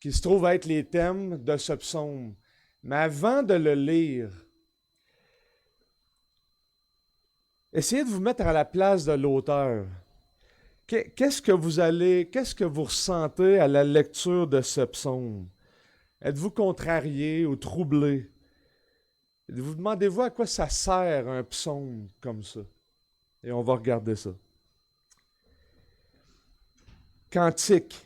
qui se trouvent être les thèmes de ce psaume. Mais avant de le lire, essayez de vous mettre à la place de l'auteur. Qu'est-ce que vous ressentez à la lecture de ce psaume? Êtes-vous contrarié ou troublé? Vous demandez-vous à quoi ça sert un psaume comme ça? Et on va regarder ça. Cantique.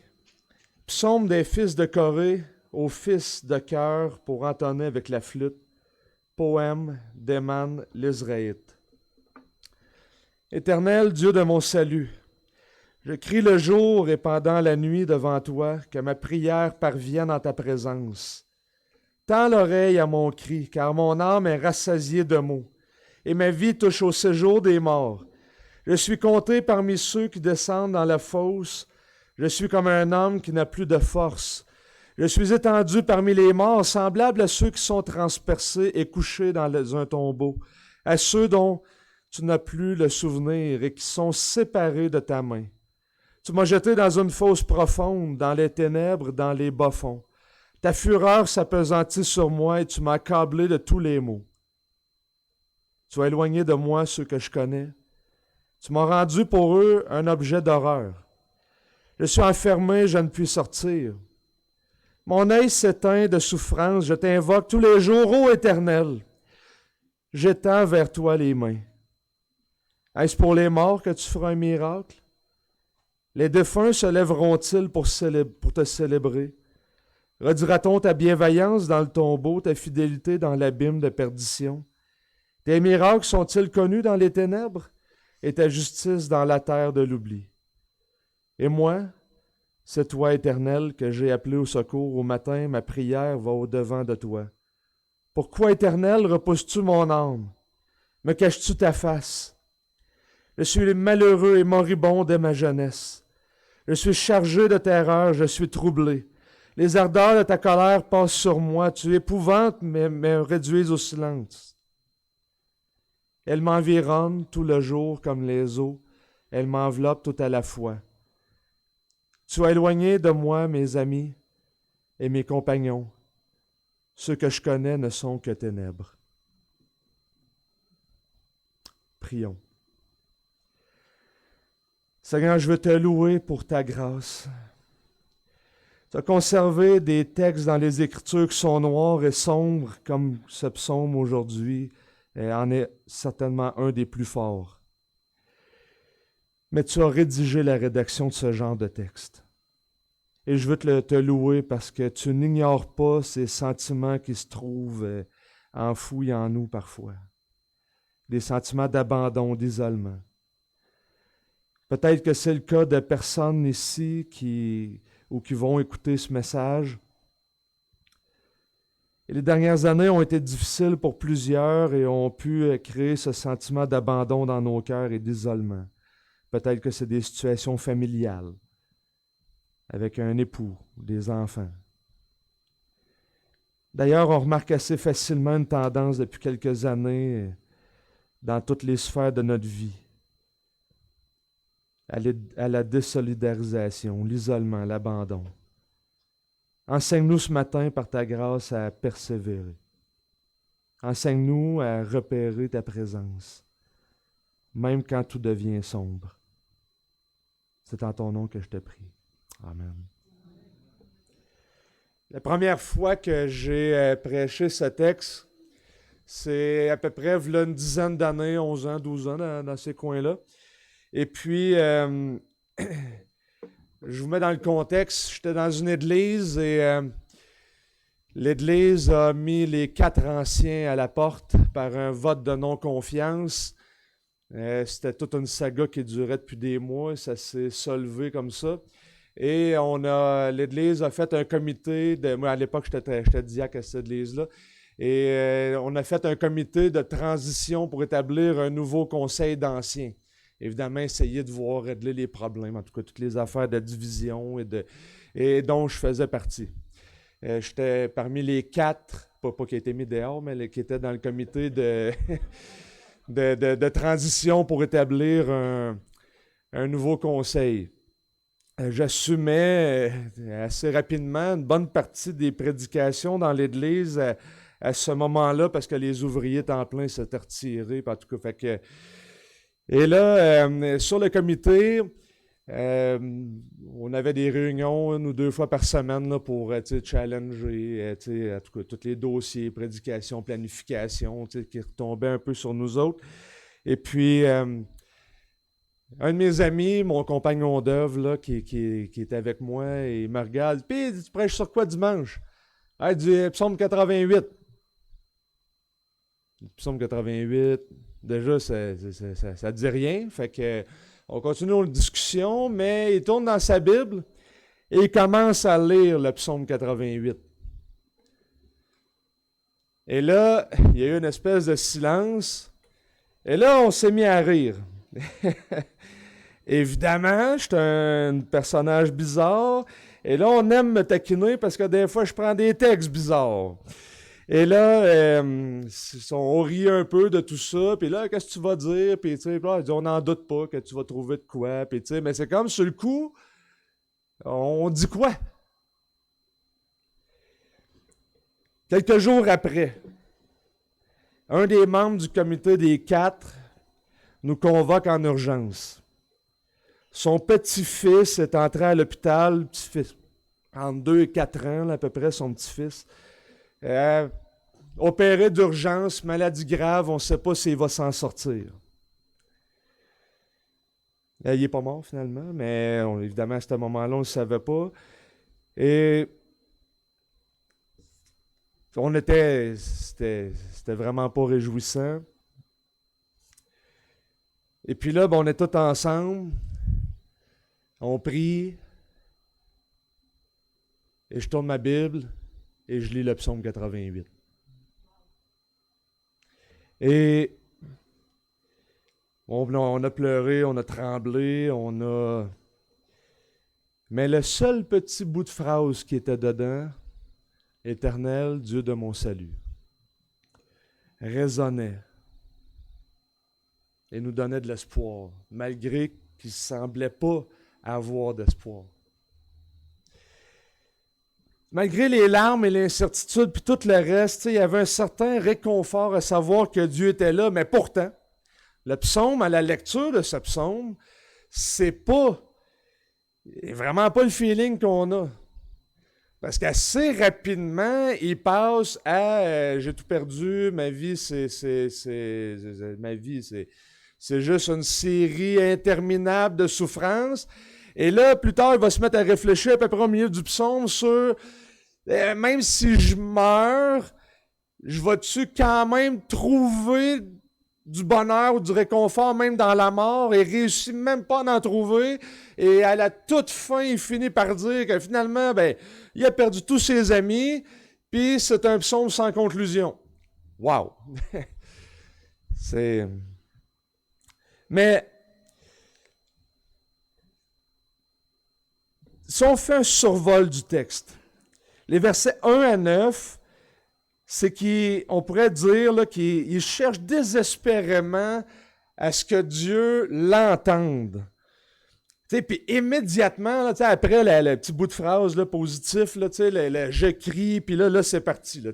Psaume des fils de Corée aux fils de chœur pour entonner avec la flûte. Poème d'Héman l'Israélite. Éternel Dieu de mon salut, je crie le jour et pendant la nuit devant toi, que ma prière parvienne en ta présence. Tends l'oreille à mon cri, car mon âme est rassasiée de maux, et ma vie touche au séjour des morts. Je suis compté parmi ceux qui descendent dans la fosse. Je suis comme un homme qui n'a plus de force. Je suis étendu parmi les morts, semblable à ceux qui sont transpercés et couchés dans un tombeau, à ceux dont tu n'as plus le souvenir et qui sont séparés de ta main. Tu m'as jeté dans une fosse profonde, dans les ténèbres, dans les bas-fonds. Ta fureur s'appesantit sur moi et tu m'as accablé de tous les maux. Tu as éloigné de moi ceux que je connais. Tu m'as rendu pour eux un objet d'horreur. Je suis enfermé, je ne puis sortir. Mon œil s'éteint de souffrance, je t'invoque tous les jours, ô Éternel. J'étends vers toi les mains. Est-ce pour les morts que tu feras un miracle? Les défunts se lèveront-ils pour te célébrer? Redira-t-on ta bienveillance dans le tombeau, ta fidélité dans l'abîme de perdition? Tes miracles sont-ils connus dans les ténèbres et ta justice dans la terre de l'oubli? Et moi, c'est toi, Éternel, que j'ai appelé au secours au matin, ma prière va au-devant de toi. Pourquoi, Éternel, repousses-tu mon âme? Me caches-tu ta face? Je suis malheureux et moribond dès ma jeunesse. Je suis chargé de terreur, je suis troublé. Les ardeurs de ta colère passent sur moi. Tu épouvantes, mais me réduis au silence. Elle m'environne tout le jour comme les eaux. Elle m'enveloppe tout à la fois. Tu as éloigné de moi mes amis et mes compagnons. Ceux que je connais ne sont que ténèbres. Prions. Seigneur, je veux te louer pour ta grâce. Tu as conservé des textes dans les Écritures qui sont noirs et sombres, comme ce psaume aujourd'hui, et en est certainement un des plus forts. Mais tu as rédigé la rédaction de ce genre de texte. Et je veux te louer parce que tu n'ignores pas ces sentiments qui se trouvent enfouis en nous parfois. Des sentiments d'abandon, d'isolement. Peut-être que c'est le cas de personnes ici qui vont écouter ce message. Et les dernières années ont été difficiles pour plusieurs et ont pu créer ce sentiment d'abandon dans nos cœurs et d'isolement. Peut-être que c'est des situations familiales, avec un époux, des enfants. D'ailleurs, on remarque assez facilement une tendance depuis quelques années dans toutes les sphères de notre vie. À la désolidarisation, l'isolement, l'abandon. Enseigne-nous ce matin par ta grâce à persévérer. Enseigne-nous à repérer ta présence, même quand tout devient sombre. C'est en ton nom que je te prie. Amen. La première fois que j'ai prêché ce texte, c'est à peu près voilà une dizaine d'années, 11 ans, 12 ans, dans ces coins-là. Et puis, je vous mets dans le contexte, j'étais dans une église et l'église a mis les 4 anciens à la porte par un vote de non-confiance. C'était toute une saga qui durait depuis des mois, ça s'est solvé comme ça. Et l'église a fait un comité, moi à l'époque j'étais diacre à cette église-là, et on a fait un comité de transition pour établir un nouveau conseil d'anciens. Évidemment, essayer de voir régler les problèmes, en tout cas toutes les affaires de division et dont je faisais partie. J'étais parmi les 4, pas qui étaient mis dehors, mais qui étaient dans le comité de transition pour établir un nouveau conseil. j'assumais assez rapidement une bonne partie des prédications dans l'Église à ce moment-là parce que les ouvriers temps plein s'étaient retirés. En tout cas, et là, sur le comité, on avait des réunions 1 ou 2 fois par semaine là, pour challenger en tout cas, tous les dossiers, prédication, planification qui retombaient un peu sur nous autres. Et puis, un de mes amis, mon compagnon d'œuvre, là, qui est avec moi, il me regarde. Puis, tu prêches sur quoi dimanche? Ah, du psaume 88. Le psaume 88, déjà, ça ne dit rien. Fait que, on continue notre discussion, mais il tourne dans sa Bible et il commence à lire le psaume 88. Et là, il y a eu une espèce de silence. Et là, on s'est mis à rire. Évidemment, je suis un personnage bizarre. Et là, on aime me taquiner parce que des fois, je prends des textes bizarres. Et là, on rit un peu de tout ça. Puis là, qu'est-ce que tu vas dire? Puis, tu sais, on n'en doute pas que tu vas trouver de quoi. Puis, tu sais, mais c'est comme sur le coup, on dit quoi? Quelques jours après, un des membres du comité des 4 nous convoque en urgence. Son petit-fils est entré à l'hôpital, petit-fils, entre 2 et 4 ans, là, à peu près, son petit-fils. Opéré d'urgence, maladie grave, on ne sait pas s'il va s'en sortir. Il n'est pas mort finalement, mais évidemment à ce moment-là, on ne le savait pas. Et c'était vraiment pas réjouissant. Et puis là, on est tous ensemble, on prie, et je tourne ma Bible, et je lis le psaume 88. Et on a pleuré, on a tremblé, Mais le seul petit bout de phrase qui était dedans, « Éternel, Dieu de mon salut », résonnait et nous donnait de l'espoir, malgré qu'il ne semblait pas avoir d'espoir. Malgré les larmes et l'incertitude, puis tout le reste, il y avait un certain réconfort à savoir que Dieu était là, mais pourtant, le psaume, à la lecture de ce psaume, c'est vraiment pas le feeling qu'on a. Parce qu'assez rapidement, il passe à j'ai tout perdu, ma vie, c'est juste une série interminable de souffrances. Et là, plus tard, il va se mettre à réfléchir à peu près au milieu du psaume sur même si je meurs, je vais-tu quand même trouver du bonheur ou du réconfort même dans la mort et réussit même pas à en trouver. Et à la toute fin, il finit par dire que finalement, il a perdu tous ses amis, puis c'est un psaume sans conclusion. Wow! Mais si on fait un survol du texte, les versets 1 à 9, c'est qu'on pourrait dire là, qu'il cherche désespérément à ce que Dieu l'entende. Puis immédiatement, là, après le petit bout de phrase là, positif, là, je crie, puis là c'est parti. Là,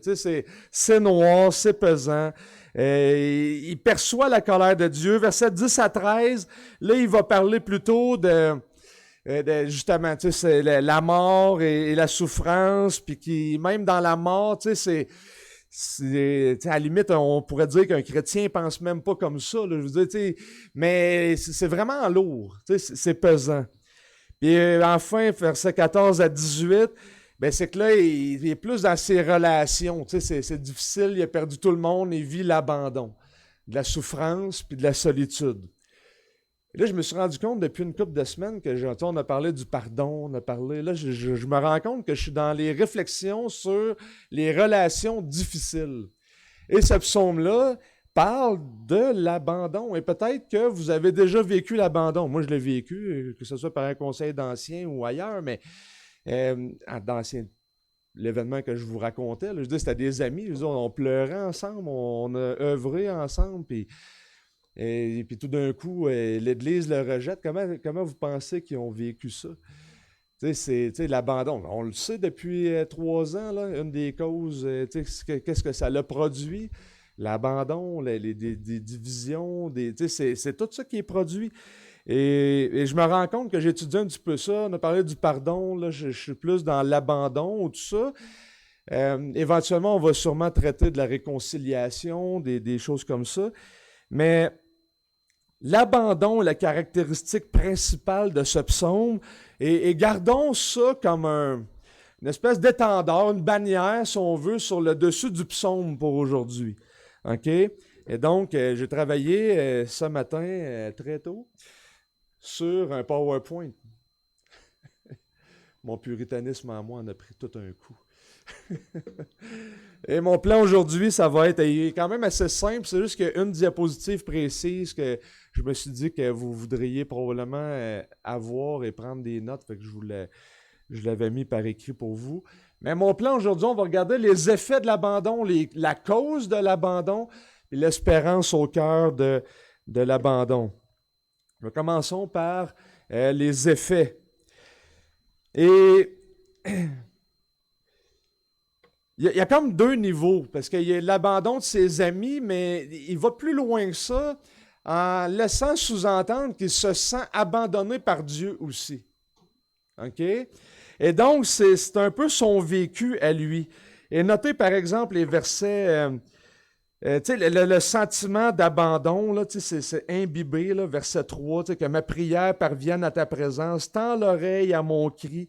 c'est noir, c'est pesant. Il perçoit la colère de Dieu. Versets 10 à 13, là, il va parler plutôt justement, c'est la mort et la souffrance, puis même dans la mort, c'est à la limite, on pourrait dire qu'un chrétien pense même pas comme ça. Là, je veux dire, mais c'est vraiment lourd, c'est pesant. Puis enfin, versets 14 à 18, c'est que là, il est plus dans ses relations. C'est difficile, il a perdu tout le monde, il vit l'abandon, de la souffrance puis de la solitude. Et là, je me suis rendu compte depuis une couple de semaines que on a parlé du pardon, on a parlé. Là, je me rends compte que je suis dans les réflexions sur les relations difficiles. Et ce psaume-là parle de l'abandon. Et peut-être que vous avez déjà vécu l'abandon. Moi, je l'ai vécu, que ce soit par un conseil d'anciens ou ailleurs, mais l'événement que je vous racontais, là, je dis, c'était des amis. On pleurait ensemble, on a œuvré ensemble, et puis tout d'un coup, l'Église le rejette. Comment vous pensez qu'ils ont vécu ça? L'abandon. On le sait depuis 3 ans, là, une des causes, qu'est-ce que ça l'a produit? L'abandon, des divisions, c'est tout ça qui est produit. Et je me rends compte que j'étudie un petit peu ça. On a parlé du pardon, là, je suis plus dans l'abandon ou tout ça. Éventuellement, on va sûrement traiter de la réconciliation, des choses comme ça. Mais l'abandon est la caractéristique principale de ce psaume. Et gardons ça comme une espèce d'étendard, une bannière, si on veut, sur le dessus du psaume pour aujourd'hui. OK? Et donc, j'ai travaillé ce matin, très tôt, sur un PowerPoint. Mon puritanisme en moi en a pris tout un coup. Et mon plan aujourd'hui, ça va être, il est quand même assez simple, c'est juste qu'il y a une diapositive précise que je me suis dit que vous voudriez probablement avoir et prendre des notes, fait que je l'avais mis par écrit pour vous. Mais mon plan aujourd'hui, on va regarder les effets de l'abandon, la cause de l'abandon et l'espérance au cœur de l'abandon. Commençons par les effets. Et il y a comme 2 niveaux, parce qu'il y a l'abandon de ses amis, mais il va plus loin que ça, en laissant sous-entendre qu'il se sent abandonné par Dieu aussi. OK? Et donc, c'est un peu son vécu à lui. Et notez par exemple les versets, le sentiment d'abandon, là, c'est imbibé, là, verset 3, que ma prière parvienne à ta présence, tends l'oreille à mon cri.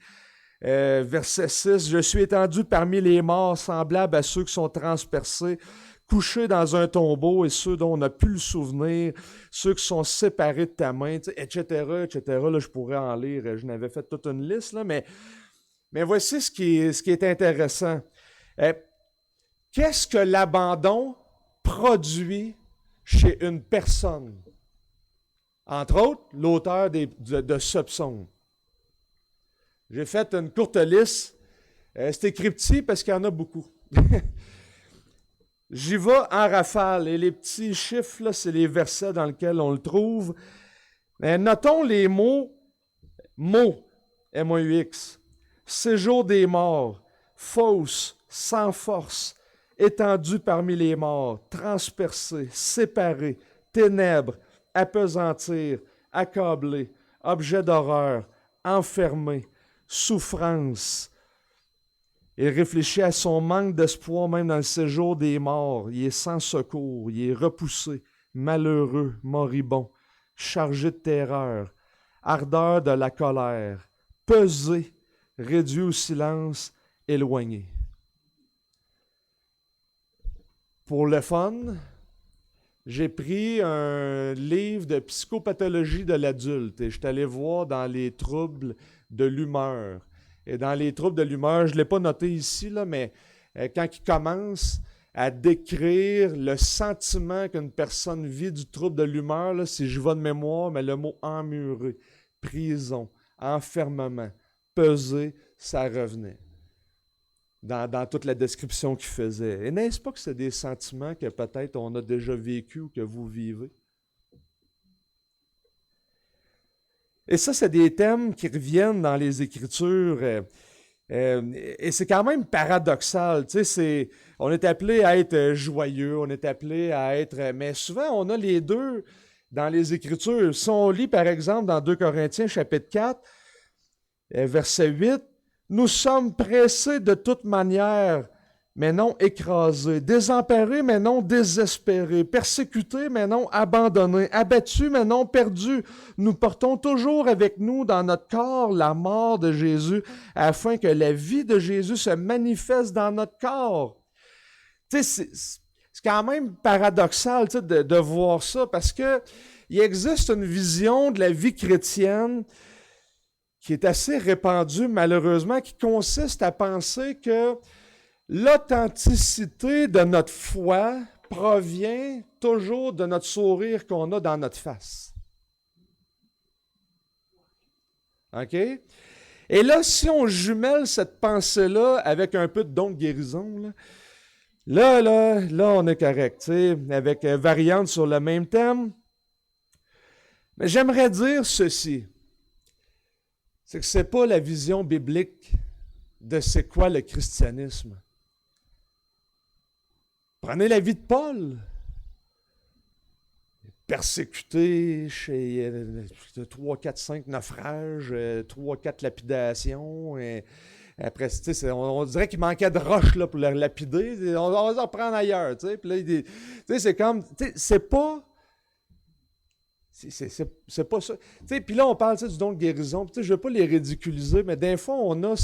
Verset 6, je suis étendu parmi les morts, semblable à ceux qui sont transpercés, couchés dans un tombeau, et ceux dont on n'a plus le souvenir, ceux qui sont séparés de ta main, etc., etc. Là, je pourrais en lire, je n'avais fait toute une liste, là, mais voici ce qui est intéressant. Qu'est-ce que l'abandon produit chez une personne? Entre autres, l'auteur de ce psaume. J'ai fait une courte liste. C'est écrit petit parce qu'il y en a beaucoup. J'y vais en rafale. Et les petits chiffres, là, c'est les versets dans lesquels on le trouve. Notons les mots, M-O-U-X, séjour des morts, fausse, sans force, étendu parmi les morts, transpercé, séparé, ténèbres, appesantir, accablé, objet d'horreur, enfermé, souffrance. Il réfléchit à son manque d'espoir même dans le séjour des morts. Il est sans secours, il est repoussé, malheureux, moribond, chargé de terreur, ardeur de la colère, pesé, réduit au silence, éloigné. Pour le fun, j'ai pris un livre de psychopathologie de l'adulte et je suis allé voir dans les troubles de l'humeur. Et dans les troubles de l'humeur, je ne l'ai pas noté ici, là, mais quand il commence à décrire le sentiment qu'une personne vit du trouble de l'humeur, là, si je vais de mémoire, mais le mot emmuré, prison, enfermement, pesé, ça revenait. Dans toute la description qu'il faisait. Et n'est-ce pas que c'est des sentiments que peut-être on a déjà vécu ou que vous vivez? Et ça, c'est des thèmes qui reviennent dans les Écritures. Et c'est quand même paradoxal. On est appelé à être joyeux, on est appelé à être... Mais souvent, on a les deux dans les Écritures. Si on lit, par exemple, dans 2 Corinthiens, chapitre 4, verset 8, « Nous sommes pressés de toute manière, mais non écrasés, désemparés, mais non désespérés, persécutés, mais non abandonnés, abattus, mais non perdus. Nous portons toujours avec nous dans notre corps la mort de Jésus, afin que la vie de Jésus se manifeste dans notre corps. » C'est quand même paradoxal de voir ça, parce que il existe une vision de la vie chrétienne qui est assez répandue, malheureusement, qui consiste à penser que l'authenticité de notre foi provient toujours de notre sourire qu'on a dans notre face. OK? Et là, si on jumelle cette pensée-là avec un peu de don de guérison, là, on est correct, avec variante sur le même thème. Mais j'aimerais dire ceci. c'est que c'est pas la vision biblique de c'est quoi le christianisme. Prenez la vie de Paul. Persécuté chez 3, 4, 5 naufrages, 3, 4 lapidations. Et après, on dirait qu'il manquait de roches là, pour le lapider. On va s'en reprendre ailleurs. Puis là, c'est comme. C'est pas. C'est pas ça. Puis là, on parle du don de guérison. Je ne veux pas les ridiculiser, mais des fois, on a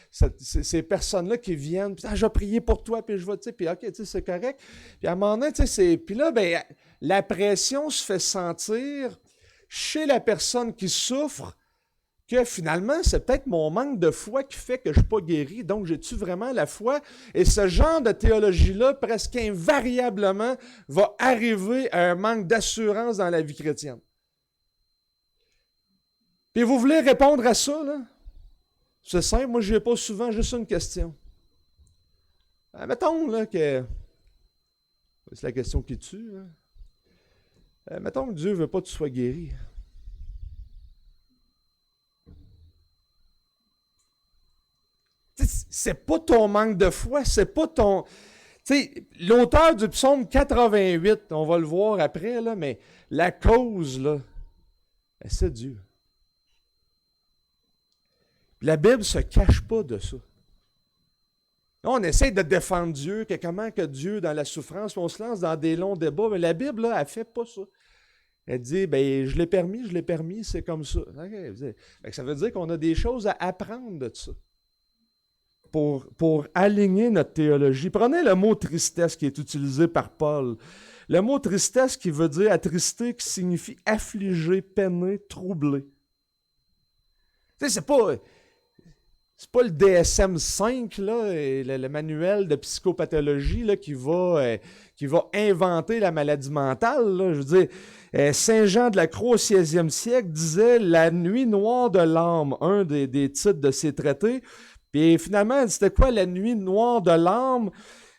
ces personnes-là qui viennent. Puis, je vais prier pour toi, puis je vais, puis OK, c'est correct. Puis à un moment donné, puis là, ben, la pression se fait sentir chez la personne qui souffre que finalement, c'est peut-être mon manque de foi qui fait que je ne suis pas guéri. Donc, j'ai-tu vraiment la foi? Et ce genre de théologie-là, presque invariablement, va arriver à un manque d'assurance dans la vie chrétienne. Puis vous voulez répondre à ça, là? C'est simple, moi je n'y ai pas souvent, juste une question. Mettons là, que. C'est la question qui tue. Mettons que Dieu ne veut pas que tu sois guéri. C'est pas ton manque de foi, c'est pas ton. L'auteur du psaume 88, on va le voir après, là, mais la cause, là, c'est Dieu. La Bible ne se cache pas de ça. Là, on essaie de défendre Dieu, que comment que Dieu, dans la souffrance, on se lance dans des longs débats, mais la Bible, là, elle ne fait pas ça. Elle dit, ben, je l'ai permis, c'est comme ça. Okay. Ça veut dire qu'on a des choses à apprendre de ça. Pour aligner notre théologie. Prenez le mot tristesse qui est utilisé par Paul. Le mot tristesse qui veut dire attristé, qui signifie affligé, peiné, troublé. C'est pas le DSM-5, là, et le manuel de psychopathologie là, qui va inventer la maladie mentale. Là. Je veux dire, Saint Jean de la Croix au 16e siècle disait « La nuit noire de l'âme », un des titres de ses traités. Puis finalement, c'était quoi la nuit noire de l'âme?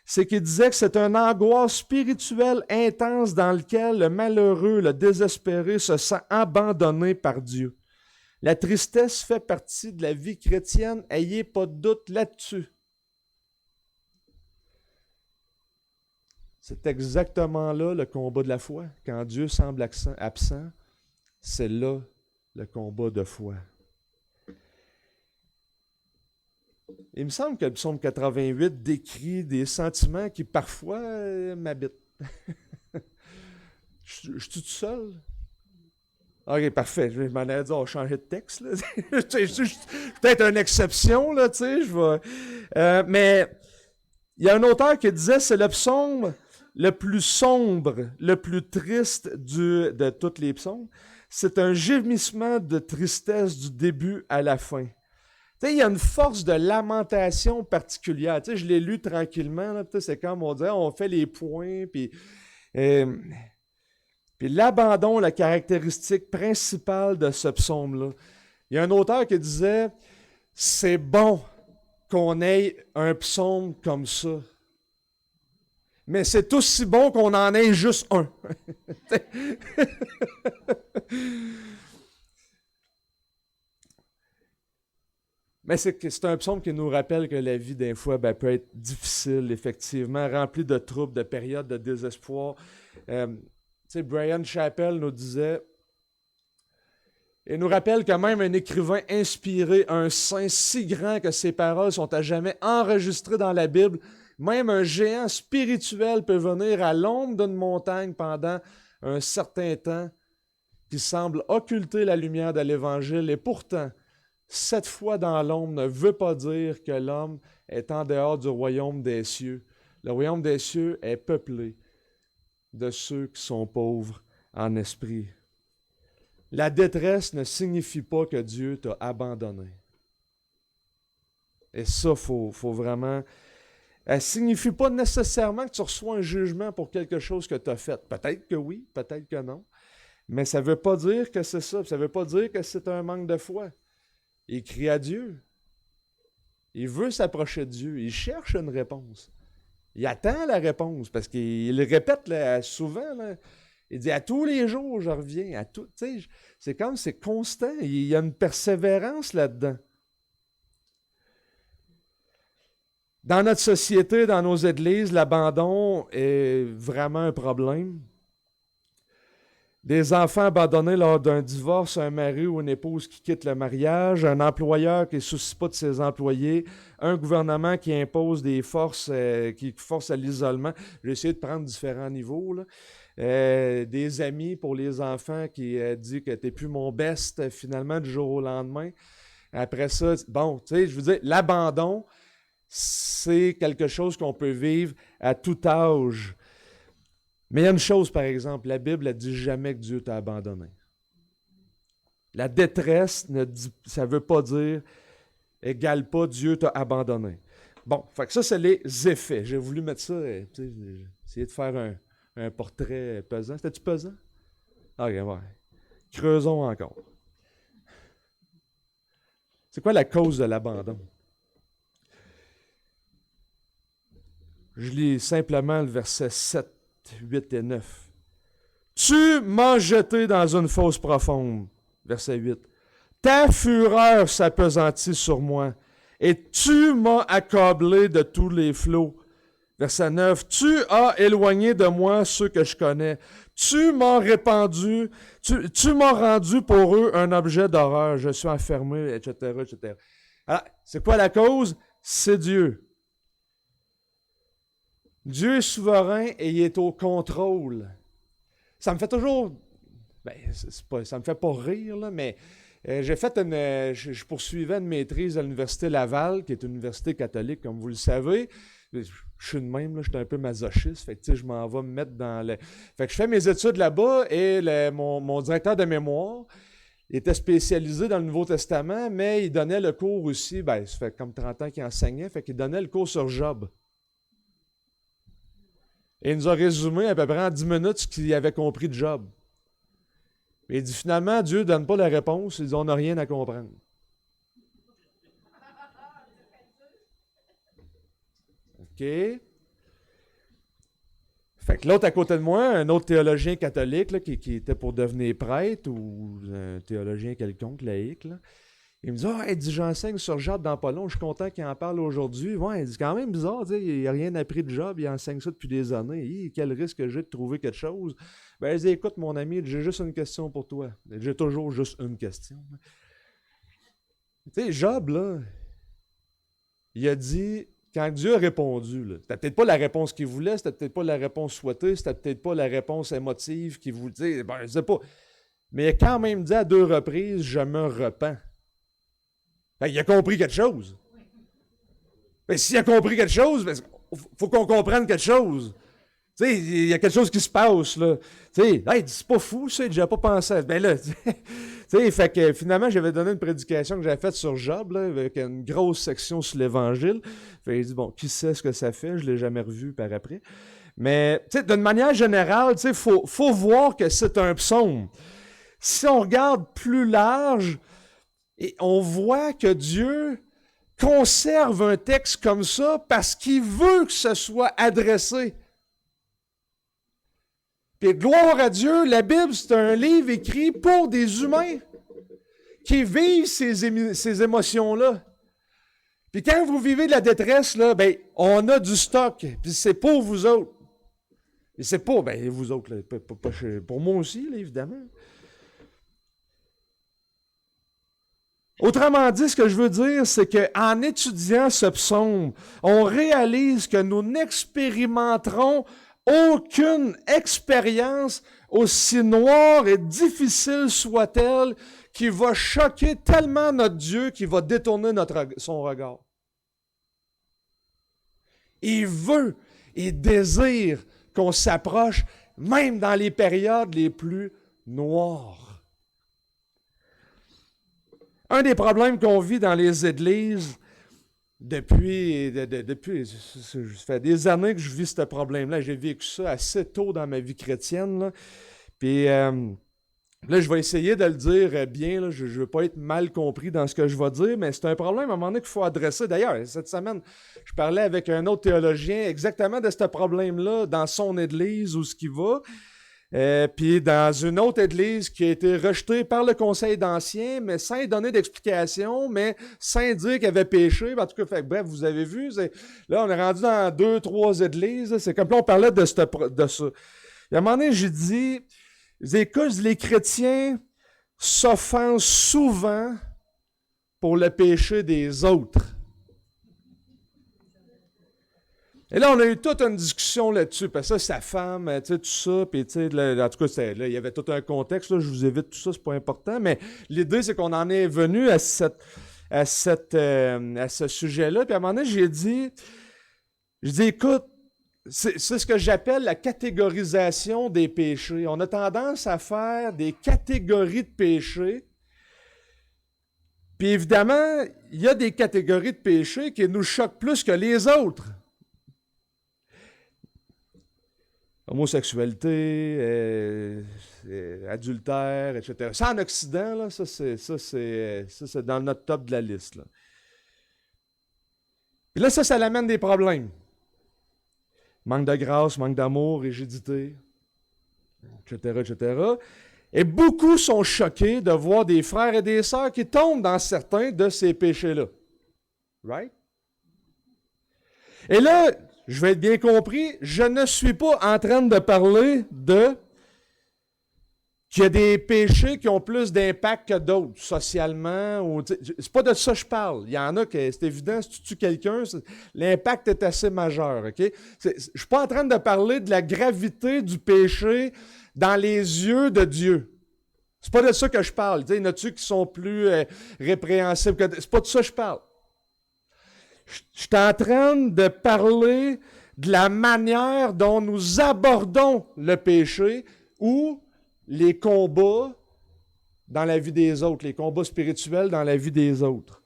C'est qu'il disait que c'est une angoisse spirituelle intense dans laquelle le malheureux, le désespéré se sent abandonné par Dieu. La tristesse fait partie de la vie chrétienne, ayez pas de doute là-dessus. C'est exactement là le combat de la foi. Quand Dieu semble absent, c'est là le combat de foi. Il me semble que le psaume 88 décrit des sentiments qui parfois m'habitent. Je suis tout seul? Ok, parfait. Je m'en ai dit, on va changer de texte. Là. Je suis peut-être une exception, là, tu sais. Mais il y a un auteur qui disait c'est le psaume le plus sombre, le plus triste de tous les psaumes. C'est un gémissement de tristesse du début à la fin. Il y a une force de lamentation particulière. Je l'ai lu tranquillement. Là, c'est comme on dirait, on fait les points. Puis l'abandon, la caractéristique principale de ce psaume-là. Il y a un auteur qui disait, c'est bon qu'on ait un psaume comme ça. Mais c'est aussi bon qu'on en ait juste un. Mais c'est un psaume qui nous rappelle que la vie, des fois, peut être difficile, effectivement, remplie de troubles, de périodes de désespoir. Brian Chappell nous disait, il nous rappelle que même un écrivain inspiré, un saint si grand que ses paroles sont à jamais enregistrées dans la Bible, même un géant spirituel peut venir à l'ombre d'une montagne pendant un certain temps qui semble occulter la lumière de l'Évangile et pourtant, cette foi dans l'ombre ne veut pas dire que l'homme est en dehors du royaume des cieux. Le royaume des cieux est peuplé de ceux qui sont pauvres en esprit. La détresse ne signifie pas que Dieu t'a abandonné. Et ça, il faut vraiment... Elle ne signifie pas nécessairement que tu reçois un jugement pour quelque chose que tu as fait. Peut-être que oui, peut-être que non. Mais ça ne veut pas dire que c'est ça. Ça ne veut pas dire que c'est un manque de foi. Il crie à Dieu. Il veut s'approcher de Dieu. Il cherche une réponse. Il attend la réponse parce qu'il le répète là, souvent. Là. Il dit, à tous les jours, je reviens. C'est comme, c'est constant. Il y a une persévérance là-dedans. Dans notre société, dans nos églises, l'abandon est vraiment un problème. Des enfants abandonnés lors d'un divorce, un mari ou une épouse qui quitte le mariage, un employeur qui ne se soucie pas de ses employés, un gouvernement qui impose des forces, qui force à l'isolement. J'ai essayé de prendre différents niveaux, là. Des amis pour les enfants qui disent que tu n'es plus mon best finalement du jour au lendemain. Après ça, bon, tu sais, je veux dire, l'abandon, c'est quelque chose qu'on peut vivre à tout âge. Mais il y a une chose, par exemple, la Bible ne dit jamais que Dieu t'a abandonné. La détresse, ça ne veut pas dire, égale pas Dieu t'a abandonné. Bon, fait que ça, c'est les effets. J'ai voulu mettre ça, j'ai essayé de faire un portrait pesant. C'était-tu pesant? OK, ouais. Creusons encore. C'est quoi la cause de l'abandon? Je lis simplement le verset 7, 8 et 9. Tu m'as jeté dans une fosse profonde. Verset 8. Ta fureur s'appesantit sur moi, et tu m'as accablé de tous les flots. Verset 9. Tu as éloigné de moi ceux que je connais. Tu m'as répandu, tu m'as rendu pour eux un objet d'horreur. Je suis enfermé, etc., etc. Alors, c'est quoi la cause? C'est Dieu. Dieu est souverain et il est au contrôle. Ça me fait toujours... ça me fait pas rire, là, mais j'ai fait je poursuivais une maîtrise à l'Université Laval, qui est une université catholique, comme vous le savez. Je suis de même, là, je suis un peu masochiste, fait que je m'en vais me mettre dans le... Fait que je fais mes études là-bas et mon directeur de mémoire était spécialisé dans le Nouveau Testament, mais il donnait le cours aussi, ça fait comme 30 ans qu'il enseignait, fait qu'il donnait le cours sur Job. Et il nous a résumé à peu près en 10 minutes ce qu'il avait compris de Job. Et il dit finalement, Dieu ne donne pas la réponse, il dit on n'a rien à comprendre. OK. Fait que l'autre à côté de moi, un autre théologien catholique là, qui était pour devenir prêtre ou un théologien quelconque, laïque, là, il me dit il dit, j'enseigne sur Job dans pas long, je suis content qu'il en parle aujourd'hui. Ouais, il dit, quand même bizarre, il n'a rien appris de Job, il enseigne ça depuis des années. Quel risque que j'ai de trouver quelque chose? Il dit, écoute, mon ami, j'ai juste une question pour toi. J'ai toujours juste une question. Tu sais, Job, là, il a dit, quand Dieu a répondu, là, c'était peut-être pas la réponse qu'il voulait, c'était peut-être pas la réponse souhaitée, c'était peut-être pas la réponse émotive qu'il voulait. Je sais pas. Mais il a quand même dit à 2 reprises, je me repens. Il a compris quelque chose. Mais s'il a compris quelque chose, il faut qu'on comprenne quelque chose. Tu sais, il y a quelque chose qui se passe, là. Tu sais, c'est pas fou, ça, j'ai pas pensé. Là, tu sais, fait que finalement, j'avais donné une prédication que j'avais faite sur Job, là, avec une grosse section sur l'Évangile. Fait il dit, bon, qui sait ce que ça fait? Je l'ai jamais revu par après. Mais, tu sais, d'une manière générale, tu sais, faut voir que c'est un psaume. Si on regarde plus large, et on voit que Dieu conserve un texte comme ça parce qu'il veut que ce soit adressé. Puis gloire à Dieu, la Bible, c'est un livre écrit pour des humains qui vivent ces émotions-là. Puis quand vous vivez de la détresse, là, on a du stock. Puis c'est pour vous autres. Et c'est pas, vous autres, là, pour moi aussi, là, évidemment. Autrement dit, ce que je veux dire, c'est qu'en étudiant ce psaume, on réalise que nous n'expérimenterons aucune expérience, aussi noire et difficile soit-elle, qui va choquer tellement notre Dieu qu'il va détourner son regard. Il veut et désire qu'on s'approche, même dans les périodes les plus noires. Un des problèmes qu'on vit dans les églises depuis, ça fait des années que je vis ce problème-là. J'ai vécu ça assez tôt dans ma vie chrétienne. Là. Puis là, je vais essayer de le dire bien. Là. Je ne veux pas être mal compris dans ce que je vais dire, mais c'est un problème à un moment donné qu'il faut adresser. D'ailleurs, cette semaine, je parlais avec un autre théologien exactement de ce problème-là dans son église où ce qui va. Puis dans une autre église qui a été rejetée par le conseil d'anciens, mais sans donner d'explication, mais sans dire qu'il avait péché. En tout cas, bref, vous avez vu, là, on est rendu dans 2-3 églises. C'est comme là, on parlait de ça. Et à un moment donné, j'ai dit, écoute, les chrétiens s'offensent souvent pour le péché des autres. Et là, on a eu toute une discussion là-dessus, parce que ça, sa femme, tu sais, tout ça, puis tu sais, en tout cas, là, il y avait tout un contexte, là, je vous évite tout ça, c'est pas important, mais l'idée, c'est qu'on en est venu à ce sujet-là, puis à un moment donné, j'ai dit, écoute, c'est ce que j'appelle la catégorisation des péchés. On a tendance à faire des catégories de péchés, puis évidemment, il y a des catégories de péchés qui nous choquent plus que les autres. Homosexualité, adultère, etc. Ça, en Occident, là, ça, c'est dans notre top de la liste. Là. Puis là, ça l'amène des problèmes. Manque de grâce, manque d'amour, rigidité, etc., etc. Et beaucoup sont choqués de voir des frères et des sœurs qui tombent dans certains de ces péchés-là. Right? Et là, je vais être bien compris, je ne suis pas en train de parler qu'il y a des péchés qui ont plus d'impact que d'autres, socialement. C'est pas de ça que je parle. Il y en a que c'est évident, si tu tues quelqu'un, l'impact est assez majeur. Okay? Je ne suis pas en train de parler de la gravité du péché dans les yeux de Dieu. C'est pas de ça que je parle. Il y en a-tu qui sont plus répréhensibles? C'est pas de ça que je parle. Je suis en train de parler de la manière dont nous abordons le péché ou les combats dans la vie des autres, les combats spirituels dans la vie des autres.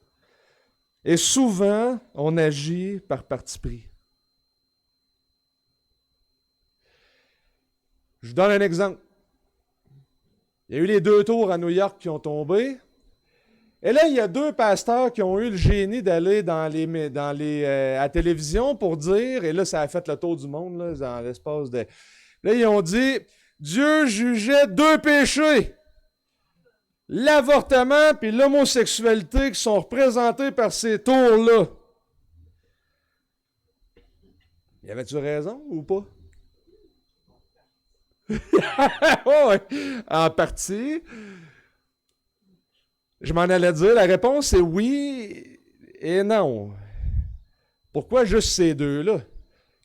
Et souvent, on agit par parti pris. Je vous donne un exemple. Il y a eu les 2 tours à New York qui ont tombé. Et là, il y a 2 pasteurs qui ont eu le génie d'aller à la télévision pour dire, et là, ça a fait le tour du monde, là, dans l'espace de... Là, ils ont dit, Dieu jugeait 2 péchés. L'avortement puis l'homosexualité qui sont représentés par ces tours-là. Y avait-tu raison ou pas? Ouais, en partie. Je m'en allais dire, la réponse est oui et non. Pourquoi juste ces 2-là?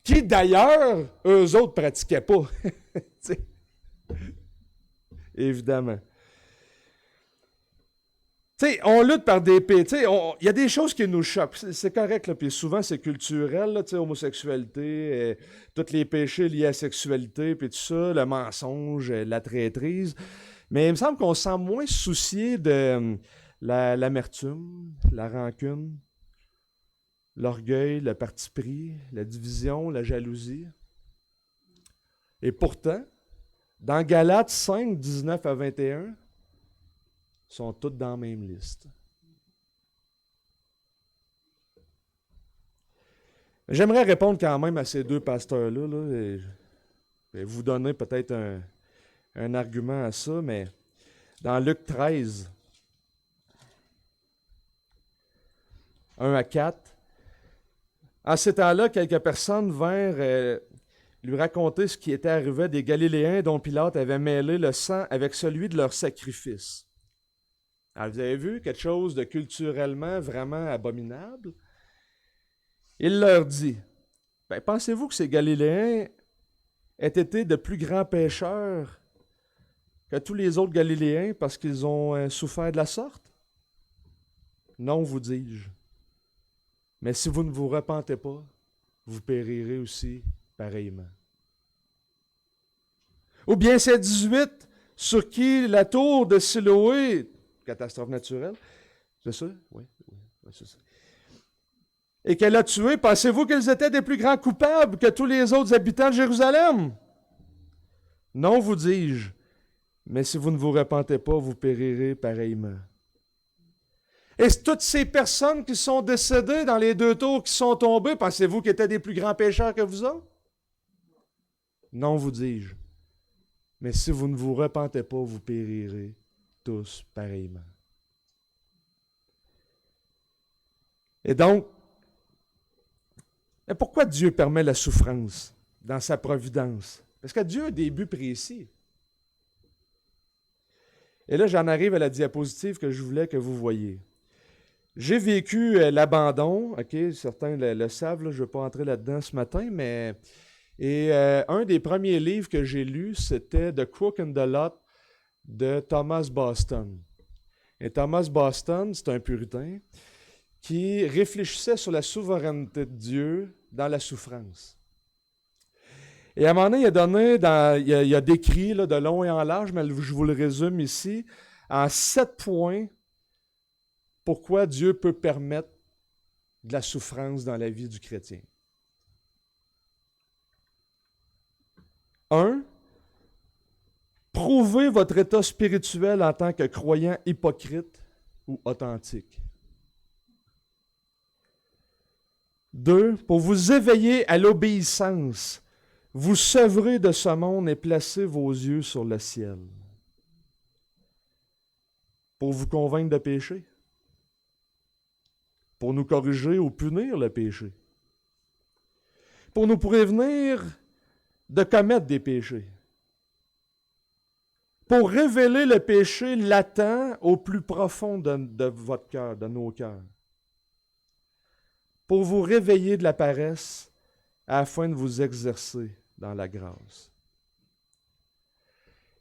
Qui d'ailleurs, eux autres pratiquaient pas. Évidemment. T'sais, on lutte par des péchés. Il y a des choses qui nous choquent. C'est correct, là, puis souvent c'est culturel, là, homosexualité, tous les péchés liés à la sexualité, puis tout ça, le mensonge, la traîtrise. Mais il me semble qu'on se sent moins soucié de l'amertume, la rancune, l'orgueil, le parti pris, la division, la jalousie. Et pourtant, dans Galates 5, 19 à 21, sont toutes dans la même liste. J'aimerais répondre quand même à ces 2 pasteurs-là, là, et vous donner peut-être un argument à ça, mais dans Luc 13, 1 à 4, en ces temps-là, quelques personnes vinrent lui raconter ce qui était arrivé des Galiléens dont Pilate avait mêlé le sang avec celui de leur sacrifice. Alors, vous avez vu quelque chose de culturellement vraiment abominable? Il leur dit, pensez-vous que ces Galiléens aient été de plus grands pécheurs que tous les autres Galiléens parce qu'ils ont souffert de la sorte? Non, vous dis-je. Mais si vous ne vous repentez pas, vous périrez aussi pareillement. Ou bien c'est 18 sur qui la tour de Siloé, catastrophe naturelle, c'est ça? Oui, c'est ça. Et qu'elle a tué, pensez-vous qu'ils étaient des plus grands coupables que tous les autres habitants de Jérusalem? Non, vous dis-je, mais si vous ne vous repentez pas, vous périrez pareillement. Et toutes ces personnes qui sont décédées dans les 2 tours qui sont tombées, pensez-vous qu'ils étaient des plus grands pécheurs que vous autres? Non, vous dis-je. Mais si vous ne vous repentez pas, vous périrez tous pareillement. Et donc, mais pourquoi Dieu permet la souffrance dans sa providence? Parce que Dieu a des buts précis. Et là, j'en arrive à la diapositive que je voulais que vous voyiez. J'ai vécu l'abandon, OK, certains le savent, là, je ne vais pas entrer là-dedans ce matin, mais un des premiers livres que j'ai lus, c'était The Crook and the Lot de Thomas Boston. Et Thomas Boston, c'est un puritain qui réfléchissait sur la souveraineté de Dieu dans la souffrance. Et à un moment donné, il a décrit là, de long et en large, mais je vous le résume ici, en 7 points, pourquoi Dieu peut permettre de la souffrance dans la vie du chrétien. 1. Prouvez votre état spirituel en tant que croyant hypocrite ou authentique. 2. Pour vous éveiller à l'obéissance, vous sevrez de ce monde et placez vos yeux sur le ciel. Pour vous convaincre de pécher. Pour nous corriger ou punir le péché. Pour nous prévenir de commettre des péchés. Pour révéler le péché latent au plus profond de votre cœur, de nos cœurs. Pour vous réveiller de la paresse afin de vous exercer dans la grâce.